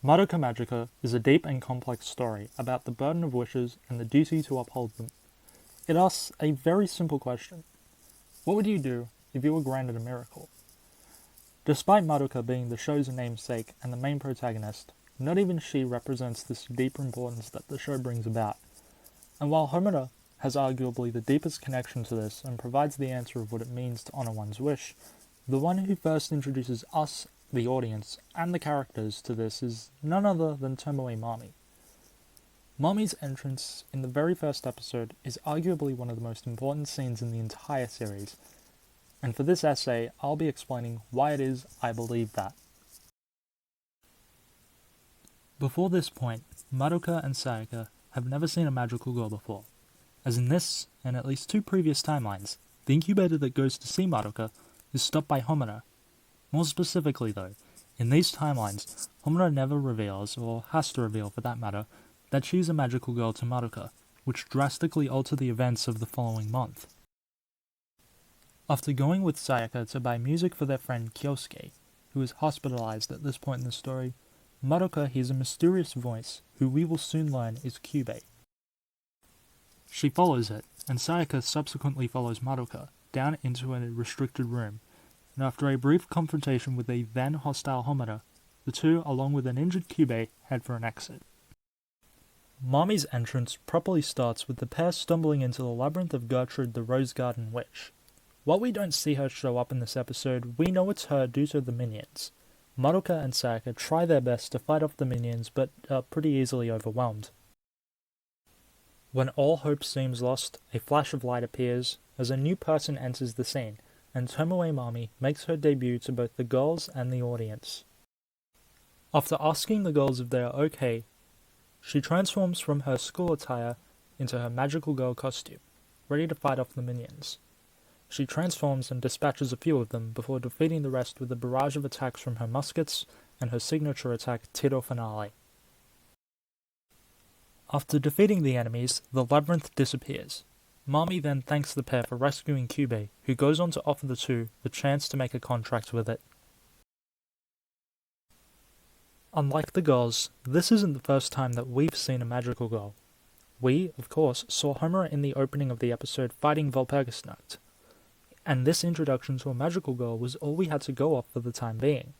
Madoka Magica is a deep and complex story about the burden of wishes and the duty to uphold them. It asks a very simple question. What would you do if you were granted a miracle? Despite Madoka being the show's namesake and the main protagonist, not even she represents this deeper importance that the show brings about. And while Homura has arguably the deepest connection to this and provides the answer of what it means to honor one's wish, the one who first introduces us, the audience, and the characters to this is none other than Tomoe Mami. Mami's entrance in the very first episode is arguably one of the most important scenes in the entire series, and for this essay I'll be explaining why it is I believe that. Before this point, Madoka and Sayaka have never seen a magical girl before, as in this and at least 2 previous timelines, the incubator that goes to see Madoka is stopped by Homura. More specifically though, in these timelines, Homura never reveals, or has to reveal for that matter, that she is a magical girl to Madoka, which drastically alter the events of the following month. After going with Sayaka to buy music for their friend Kyosuke, who is hospitalized at this point in the story, Madoka hears a mysterious voice, who we will soon learn is Kyubei. She follows it, and Sayaka subsequently follows Madoka down into a restricted room, and after a brief confrontation with a then hostile Homura, the two, along with an injured Kyubei, head for an exit. Mami's entrance properly starts with the pair stumbling into the labyrinth of Gertrude the Rose Garden Witch. While we don't see her show up in this episode, we know it's her due to the minions. Madoka and Sayaka try their best to fight off the minions, but are pretty easily overwhelmed. When all hope seems lost, a flash of light appears as a new person enters the scene, and Tomoe Mami makes her debut to both the girls and the audience. After asking the girls if they are okay, she transforms from her school attire into her magical girl costume, ready to fight off the minions. She transforms and dispatches a few of them before defeating the rest with a barrage of attacks from her muskets and her signature attack Tiro Finale. After defeating the enemies, the labyrinth disappears. Mami then thanks the pair for rescuing Kyubei, who goes on to offer the two the chance to make a contract with it. Unlike the girls, this isn't the first time that we've seen a magical girl. We, of course, saw Homura in the opening of the episode fighting Walpurgisnacht, and this introduction to a magical girl was all we had to go off for the time being.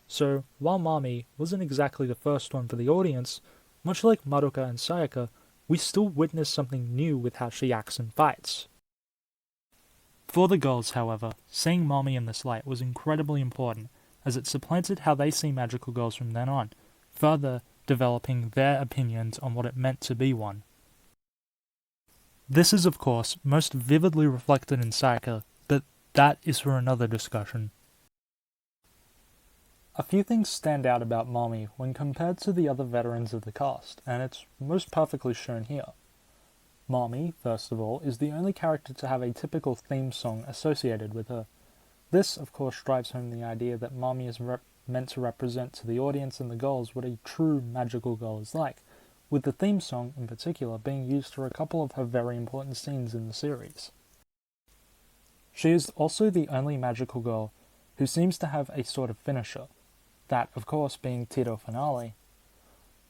So, while Mami wasn't exactly the first one for the audience, much like Madoka and Sayaka, we still witnessed something new with how she acts and fights. For the girls, however, seeing Mami in this light was incredibly important, as it supplanted how they see magical girls from then on, further developing their opinions on what it meant to be one. This is, of course, most vividly reflected in Sayaka, but that is for another discussion. A few things stand out about Mami when compared to the other veterans of the cast, and it's most perfectly shown here. Mami, first of all, is the only character to have a typical theme song associated with her. This, of course, drives home the idea that Mami is meant to represent to the audience and the girls what a true magical girl is like, with the theme song, in particular, being used for a couple of her very important scenes in the series. She is also the only magical girl who seems to have a sort of finisher, that, of course, being Tiro Finale.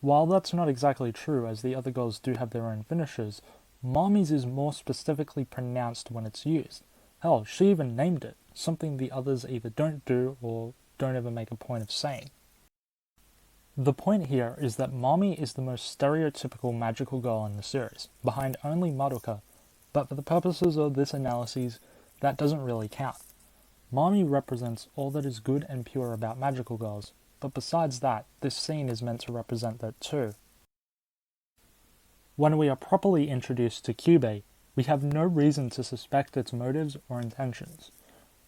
While that's not exactly true, as the other girls do have their own finishers, Mami's is more specifically pronounced when it's used. Hell, she even named it, something the others either don't do or don't ever make a point of saying. The point here is that Mami is the most stereotypical magical girl in the series, behind only Madoka, but for the purposes of this analysis, that doesn't really count. Mami represents all that is good and pure about magical girls, but besides that, this scene is meant to represent that too. When we are properly introduced to Kyubei, we have no reason to suspect its motives or intentions.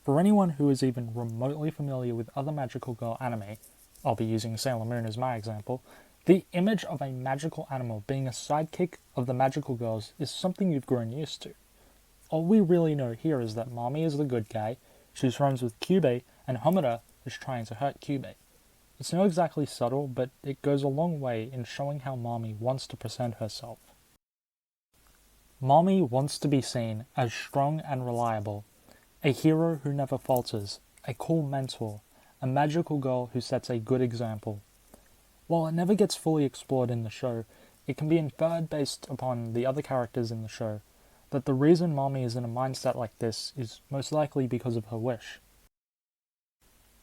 For anyone who is even remotely familiar with other magical girl anime, I'll be using Sailor Moon as my example, the image of a magical animal being a sidekick of the magical girls is something you've grown used to. All we really know here is that Mami is the good guy, she's friends with Kyubei, and Homura is trying to hurt Kyubei. It's not exactly subtle, but it goes a long way in showing how Mami wants to present herself. Mami wants to be seen as strong and reliable, a hero who never falters, a cool mentor, a magical girl who sets a good example. While it never gets fully explored in the show, it can be inferred based upon the other characters in the show that the reason Mami is in a mindset like this is most likely because of her wish.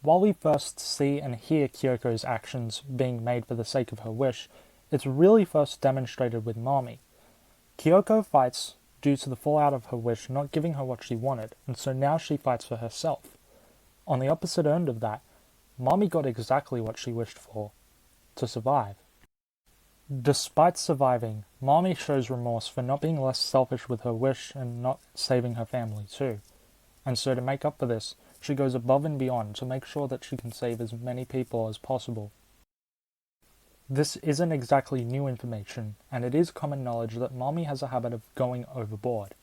While we first see and hear Kyoko's actions being made for the sake of her wish, it's really first demonstrated with Mami. Kyoko fights due to the fallout of her wish not giving her what she wanted, and so now she fights for herself. On the opposite end of that, Mami got exactly what she wished for, to survive. Despite surviving, Mami shows remorse for not being less selfish with her wish and not saving her family too. And so to make up for this, she goes above and beyond to make sure that she can save as many people as possible. This isn't exactly new information, and it is common knowledge that Mami has a habit of going overboard.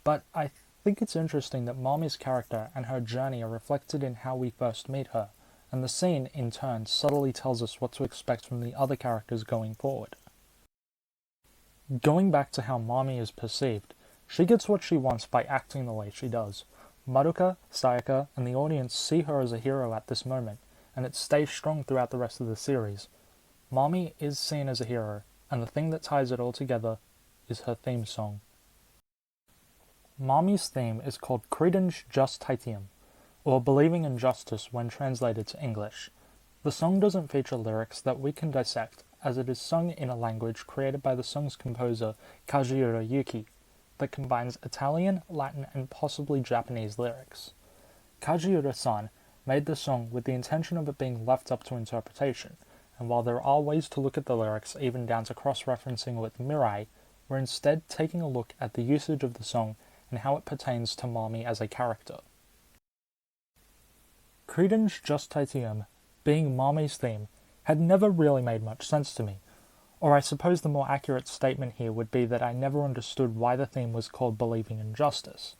But I think it's interesting that Mami's character and her journey are reflected in how we first meet her, and the scene, in turn, subtly tells us what to expect from the other characters going forward. Going back to how Mami is perceived, she gets what she wants by acting the way she does. Madoka, Sayaka, and the audience see her as a hero at this moment, and it stays strong throughout the rest of the series. Mami is seen as a hero, and the thing that ties it all together is her theme song. Mami's theme is called Credence Justitium, or Believing in Justice when translated to English. The song doesn't feature lyrics that we can dissect, as it is sung in a language created by the song's composer Kajiura Yuki, that combines Italian, Latin, and possibly Japanese lyrics. Kajiura-san made the song with the intention of it being left up to interpretation, and while there are ways to look at the lyrics even down to cross-referencing with Mirai, we're instead taking a look at the usage of the song and how it pertains to Mami as a character. Credence Justitium, being Mami's theme, had never really made much sense to me, or I suppose the more accurate statement here would be that I never understood why the theme was called Believing in Justice.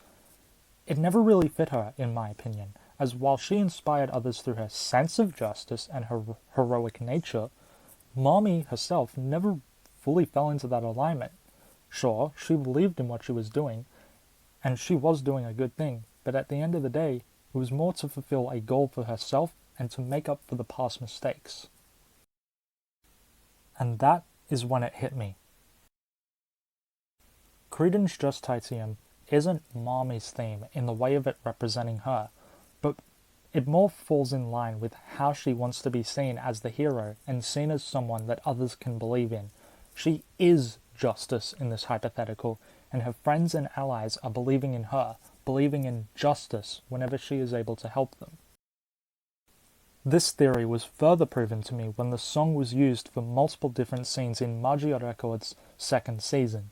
It never really fit her, in my opinion, as while she inspired others through her sense of justice and her heroic nature, Mami herself never fully fell into that alignment. Sure, she believed in what she was doing, and she was doing a good thing, but at the end of the day, it was more to fulfill a goal for herself and to make up for the past mistakes. And that is when it hit me. Credence Justitium isn't Mami's theme in the way of it representing her, but it more falls in line with how she wants to be seen as the hero and seen as someone that others can believe in. She is justice in this hypothetical, and her friends and allies are believing in her, believing in justice whenever she is able to help them. This theory was further proven to me when the song was used for multiple different scenes in Magia Records' second season.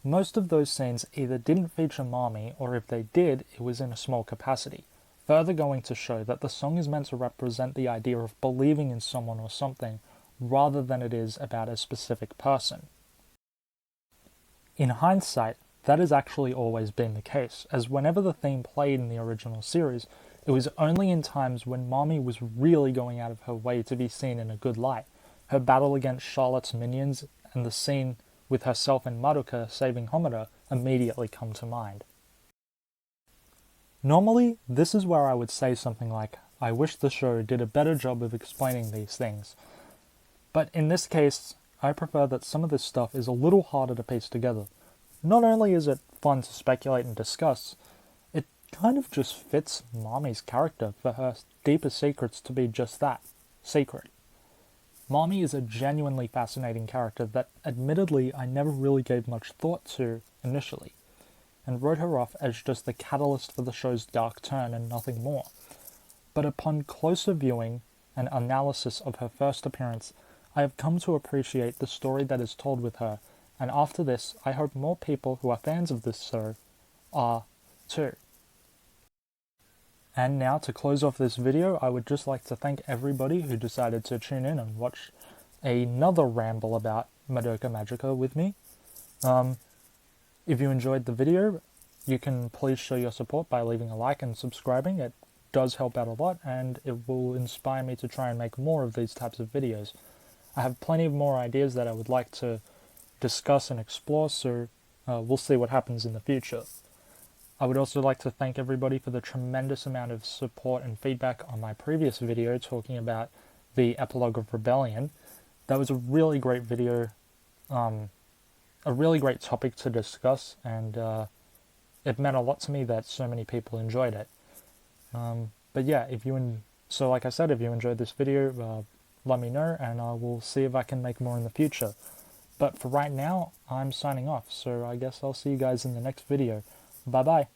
Most of those scenes either didn't feature Mami, or if they did, it was in a small capacity, further going to show that the song is meant to represent the idea of believing in someone or something, rather than it is about a specific person. In hindsight, that has actually always been the case, as whenever the theme played in the original series, it was only in times when Mami was really going out of her way to be seen in a good light. Her battle against Charlotte's minions and the scene with herself and Madoka saving Homura immediately come to mind. Normally, this is where I would say something like, I wish the show did a better job of explaining these things. But in this case, I prefer that some of this stuff is a little harder to piece together. Not only is it fun to speculate and discuss, it kind of just fits Mami's character for her deeper secrets to be just that, secret. Mami is a genuinely fascinating character that, admittedly, I never really gave much thought to initially, and wrote her off as just the catalyst for the show's dark turn and nothing more. But upon closer viewing and analysis of her first appearance, I have come to appreciate the story that is told with her, and after this, I hope more people who are fans of this show are too. And now, to close off this video, I would just like to thank everybody who decided to tune in and watch another ramble about Madoka Magica with me. If you enjoyed the video, you can please show your support by leaving a like and subscribing. It does help out a lot, and it will inspire me to try and make more of these types of videos. I have plenty of more ideas that I would like to discuss and explore, so we'll see what happens in the future. I would also like to thank everybody for the tremendous amount of support and feedback on my previous video talking about the Epilogue of Rebellion. that was a really great video, a really great topic to discuss, and it meant a lot to me that so many people enjoyed it. But yeah, so like I said, if you enjoyed this video, let me know, and I will see if I can make more in the future. But for right now, I'm signing off, so I guess I'll see you guys in the next video. Bye bye.